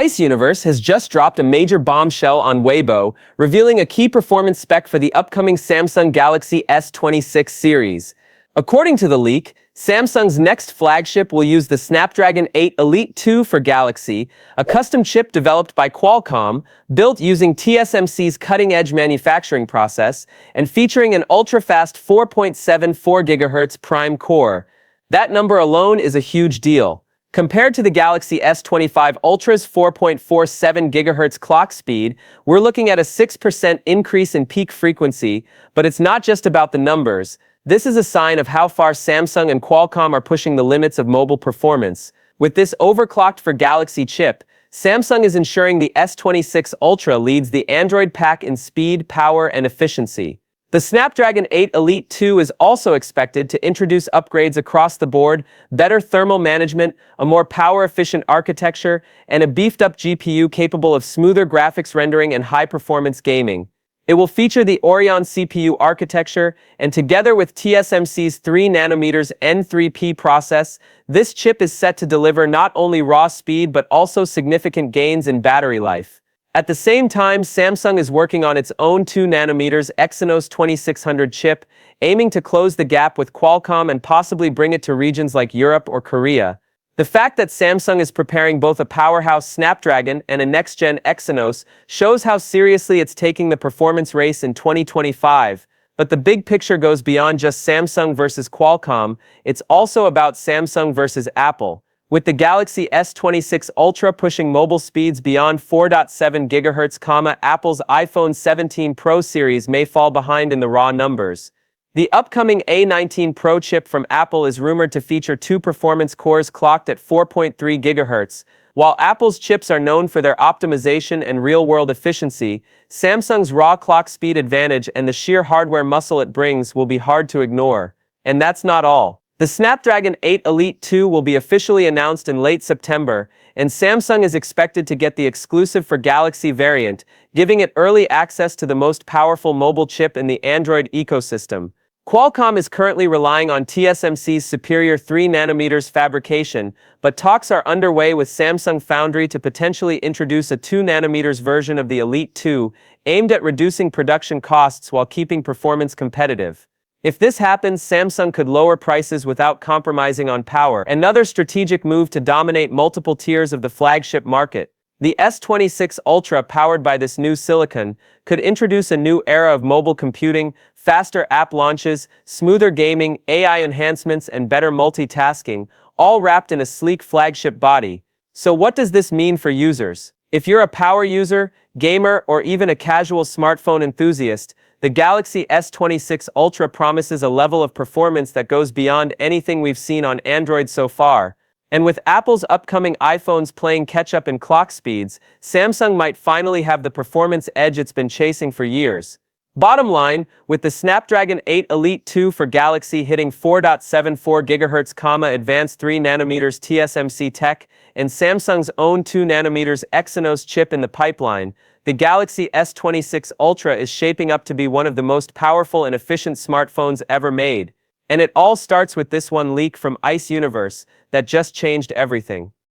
Ice Universe has just dropped a major bombshell on Weibo, revealing a key performance spec for the upcoming Samsung Galaxy S26 series. According to the leak, Samsung's next flagship will use the Snapdragon 8 Elite 2 for Galaxy, a custom chip developed by Qualcomm, built using TSMC's cutting-edge manufacturing process, and featuring an ultra-fast 4.74 GHz prime core. That number alone is a huge deal. Compared to the Galaxy S25 Ultra's 4.47 GHz clock speed, we're looking at a 6% increase in peak frequency, but it's not just about the numbers. This is a sign of how far Samsung and Qualcomm are pushing the limits of mobile performance. With this overclocked for Galaxy chip, Samsung is ensuring the S26 Ultra leads the Android pack in speed, power, and efficiency. The Snapdragon 8 Elite 2 is also expected to introduce upgrades across the board, better thermal management, a more power-efficient architecture, and a beefed-up GPU capable of smoother graphics rendering and high-performance gaming. It will feature the Oryon CPU architecture, and together with TSMC's 3nm N3P process, this chip is set to deliver not only raw speed but also significant gains in battery life. At the same time, Samsung is working on its own 2nm Exynos 2600 chip, aiming to close the gap with Qualcomm and possibly bring it to regions like Europe or Korea. The fact that Samsung is preparing both a powerhouse Snapdragon and a next-gen Exynos shows how seriously it's taking the performance race in 2025. But the big picture goes beyond just Samsung versus Qualcomm. It's also about Samsung versus Apple. With the Galaxy S26 Ultra pushing mobile speeds beyond 4.7 GHz, Apple's iPhone 17 Pro series may fall behind in the raw numbers. The upcoming A19 Pro chip from Apple is rumored to feature two performance cores clocked at 4.3 GHz. While Apple's chips are known for their optimization and real-world efficiency, Samsung's raw clock speed advantage and the sheer hardware muscle it brings will be hard to ignore. And that's not all. The Snapdragon 8 Elite 2 will be officially announced in late September, and Samsung is expected to get the exclusive for Galaxy variant, giving it early access to the most powerful mobile chip in the Android ecosystem. Qualcomm is currently relying on TSMC's superior 3nm fabrication, but talks are underway with Samsung Foundry to potentially introduce a 2nm version of the Elite 2, aimed at reducing production costs while keeping performance competitive. If this happens, Samsung could lower prices without compromising on power, another strategic move to dominate multiple tiers of the flagship market. The S26 Ultra, powered by this new silicon, could introduce a new era of mobile computing, faster app launches, smoother gaming, AI enhancements, and better multitasking, all wrapped in a sleek flagship body. So what does this mean for users? If you're a power user, gamer, or even a casual smartphone enthusiast, the Galaxy S26 Ultra promises a level of performance that goes beyond anything we've seen on Android so far. And with Apple's upcoming iPhones playing catch-up in clock speeds, Samsung might finally have the performance edge it's been chasing for years. Bottom line, with the Snapdragon 8 Elite 2 for Galaxy hitting 4.74 GHz, advanced 3nm TSMC tech, and Samsung's own 2nm Exynos chip in the pipeline, the Galaxy S26 Ultra is shaping up to be one of the most powerful and efficient smartphones ever made. And it all starts with this one leak from Ice Universe that just changed everything.